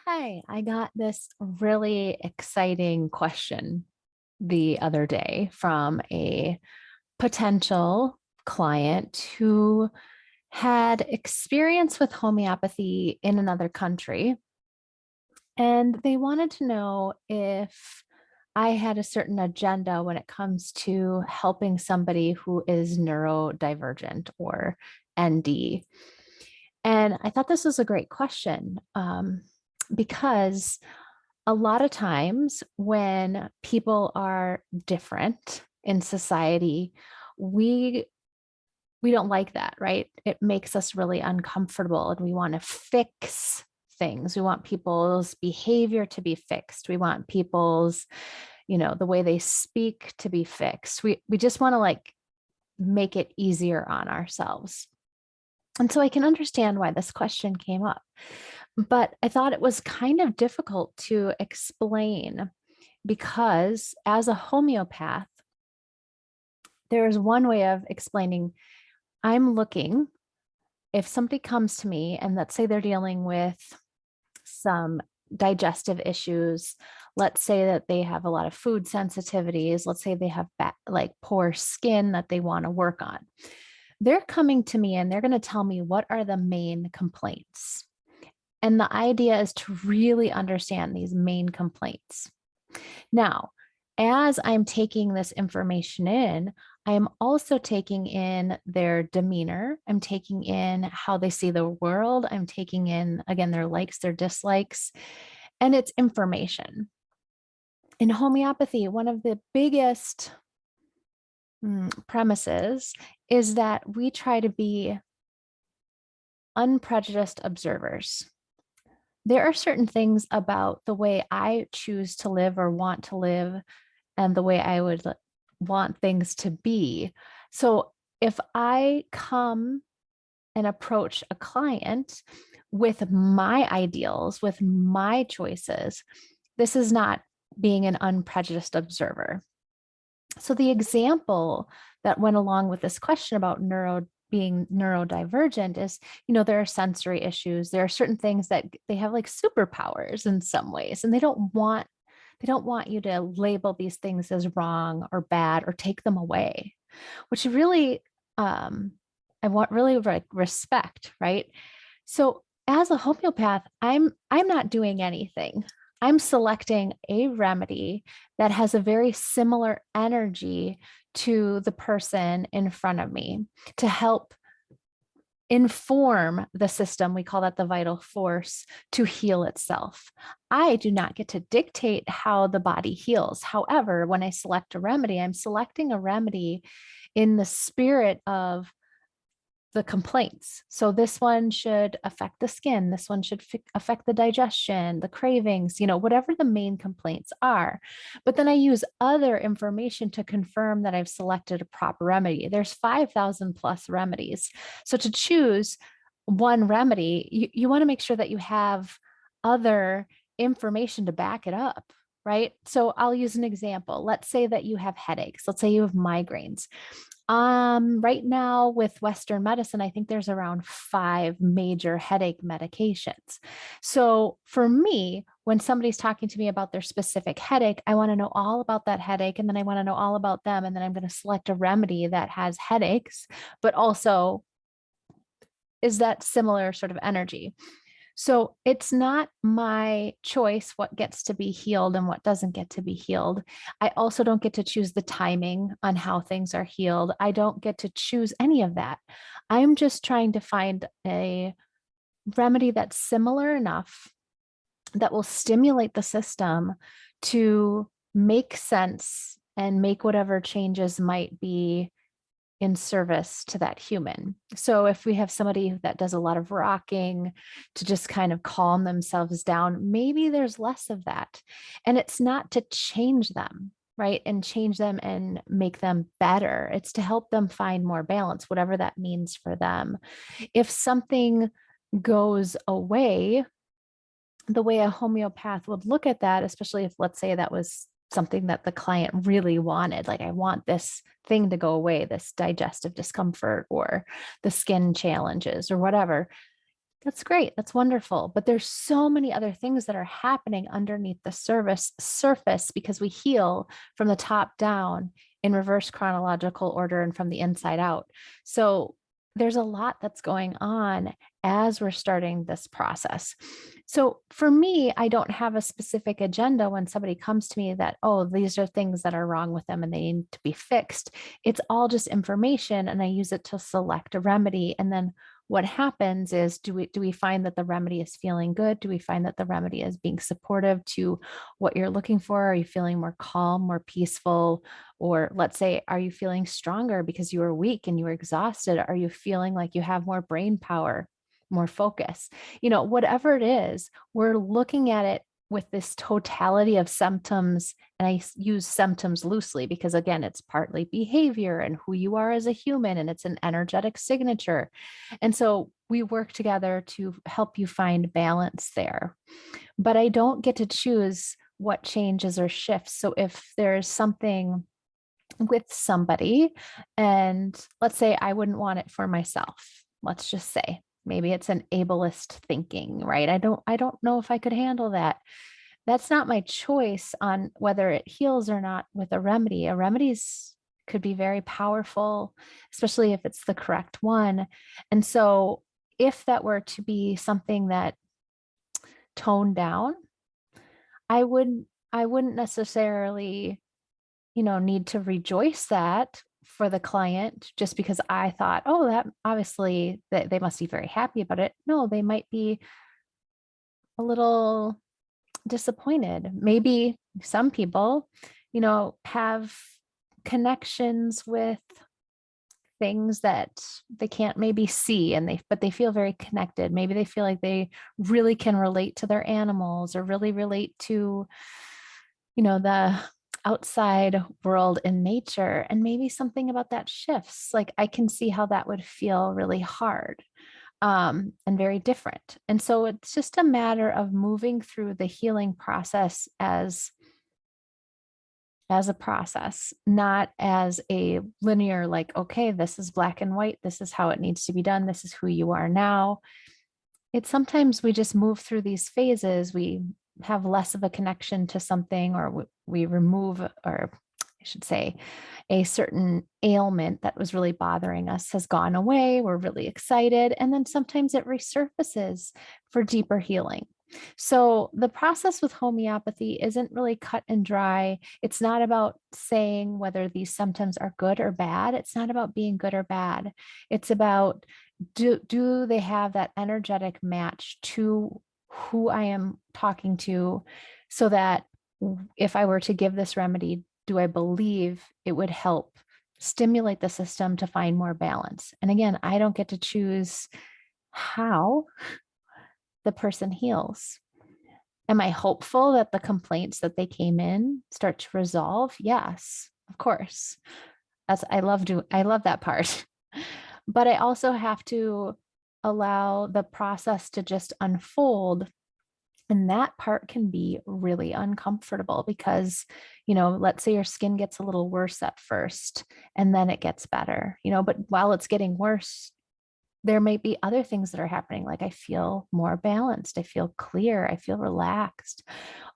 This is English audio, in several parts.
Hi, I got this really exciting question the other day from a potential client who had experience with homeopathy in another country. And they wanted to know if I had a certain agenda when it comes to helping somebody who is neurodivergent or ND. And I thought this was a great question because a lot of times when people are different in society, we we don't like that, right? It makes us really uncomfortable and we want to fix things. We want people's behavior to be fixed. We want people's, the way they speak to be fixed. We just want to like make it easier on ourselves. And so I can understand why this question came up, but I thought it was kind of difficult to explain because as a homeopath, there is one way of explaining. I'm looking, if somebody comes to me and let's say they're dealing with some digestive issues, let's say that they have a lot of food sensitivities, let's say they have like poor skin that they want to work on. They're coming to me and they're going to tell me what are the main complaints. And the idea is to really understand these main complaints. Now, as I'm taking this information in, I am also taking in their demeanor. I'm taking in how they see the world. I'm taking in, again, their likes, their dislikes, and it's information. In homeopathy, one of the biggest premises is that we try to be unprejudiced observers. There are certain things about the way I choose to live or want to live and the way I would want things to be. So if I come and approach a client with my ideals, with my choices, this is not being an unprejudiced observer. So the example that went along with this question about being neurodivergent is, there are sensory issues. There are certain things that they have like superpowers in some ways, and they don't want you to label these things as wrong or bad or take them away, which really I want really respect, right? So as a homeopath, I'm not doing anything. I'm selecting a remedy that has a very similar energy to the person in front of me to help inform the system. We call that the vital force to heal itself. I do not get to dictate how the body heals. However, when I select a remedy, I'm selecting a remedy in the spirit of the complaints. So this one should affect the skin. This one should affect the digestion, the cravings, whatever the main complaints are. But then I use other information to confirm that I've selected a proper remedy. There's 5,000 plus remedies. So to choose one remedy, you want to make sure that you have other information to back it up. Right. So I'll use an example. Let's say that you have headaches. Let's say you have migraines. Right now with Western medicine, I think there's around 5 major headache medications. So for me, when somebody's talking to me about their specific headache, I want to know all about that headache, and then I want to know all about them. And then I'm going to select a remedy that has headaches, but also is that similar sort of energy. So it's not my choice what gets to be healed and what doesn't get to be healed. I also don't get to choose the timing on how things are healed. I don't get to choose any of that. I'm just trying to find a remedy that's similar enough that will stimulate the system to make sense and make whatever changes might be in service to that human. So if we have somebody that does a lot of rocking to just kind of calm themselves down, maybe there's less of that. And it's not to change them, right? And change them and make them better. It's to help them find more balance, whatever that means for them. If something goes away, the way a homeopath would look at that, especially if, let's say, that was something that the client really wanted, like I want this thing to go away, this digestive discomfort or the skin challenges or whatever, That's great. That's wonderful. But there's so many other things that are happening underneath the surface because we heal from the top down in reverse chronological order and from the inside out. So there's a lot that's going on as we're starting this process. So for me, I don't have a specific agenda when somebody comes to me that, oh, these are things that are wrong with them and they need to be fixed. It's all just information, and I use it to select a remedy. And then what happens is, do we find that the remedy is feeling good? Do we find that the remedy is being supportive to what you're looking for? Are you feeling more calm, more peaceful? Or let's say, are you feeling stronger because you were weak and you were exhausted? Are you feeling like you have more brain power, more focus? Whatever it is, we're looking at it with this totality of symptoms. And I use symptoms loosely because, again, it's partly behavior and who you are as a human, and it's an energetic signature. And so we work together to help you find balance there. But I don't get to choose what changes or shifts. So if there's something with somebody, and let's say I wouldn't want it for myself, let's just say maybe it's an ableist thinking, right? I don't know if I could handle that. That's not my choice on whether it heals or not with a remedy. A remedy's could be very powerful, especially if it's the correct one. And so if that were to be something that toned down, I wouldn't necessarily, need to rejoice that for the client just because I thought, oh, that obviously that they must be very happy about it. No, they might be a little disappointed. Maybe some people, have connections with things that they can't maybe see, but they feel very connected. Maybe they feel like they really can relate to their animals or really relate to, the outside world in nature. And maybe something about that shifts. Like I can see how that would feel really hard, and very different. And so it's just a matter of moving through the healing process as a process, not as a linear, like, okay, this is black and white. This is how it needs to be done. This is who you are now. It's sometimes we just move through these phases. We have less of a connection to something, or we remove, or I should say, a certain ailment that was really bothering us has gone away. We're really excited. And then sometimes it resurfaces for deeper healing. So the process with homeopathy isn't really cut and dry. It's not about saying whether these symptoms are good or bad. It's not about being good or bad. It's about, do they have that energetic match to who I am talking to, so that if I were to give this remedy, do I believe it would help stimulate the system to find more balance? And again, I don't get to choose how the person heals. Am I hopeful that the complaints that they came in start to resolve? Yes, of course. I love that part. But I also have to allow the process to just unfold. And that part can be really uncomfortable because, let's say your skin gets a little worse at first and then it gets better, but while it's getting worse, there may be other things that are happening. Like I feel more balanced. I feel clear. I feel relaxed.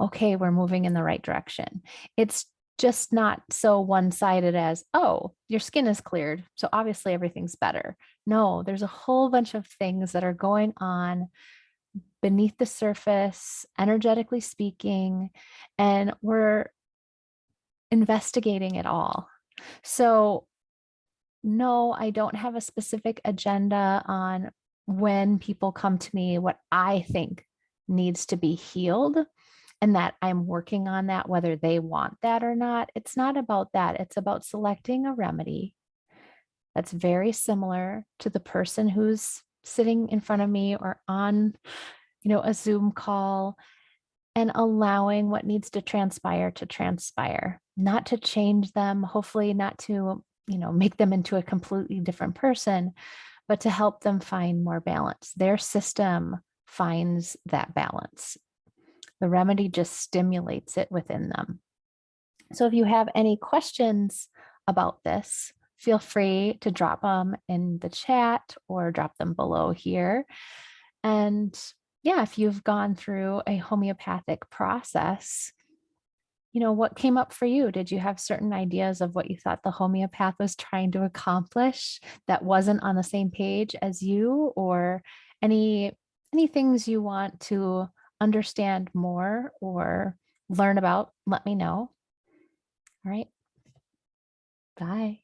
Okay, we're moving in the right direction. It's just not so one-sided as, oh, your skin is cleared, so obviously everything's better. No, there's a whole bunch of things that are going on beneath the surface, energetically speaking, and we're investigating it all. So no, I don't have a specific agenda on when people come to me, what I think needs to be healed, and that I'm working on that, whether they want that or not. It's not about that. It's about selecting a remedy that's very similar to the person who's sitting in front of me or on, a Zoom call, and allowing what needs to transpire, not to change them, hopefully not to, make them into a completely different person, but to help them find more balance. Their system finds that balance. The remedy just stimulates it within them. So if you have any questions about this, feel free to drop them in the chat or drop them below here. And yeah, if you've gone through a homeopathic process, what came up for you? Did you have certain ideas of what you thought the homeopath was trying to accomplish that wasn't on the same page as you, or any any things you want to understand more or learn about? Let me know. All right. Bye.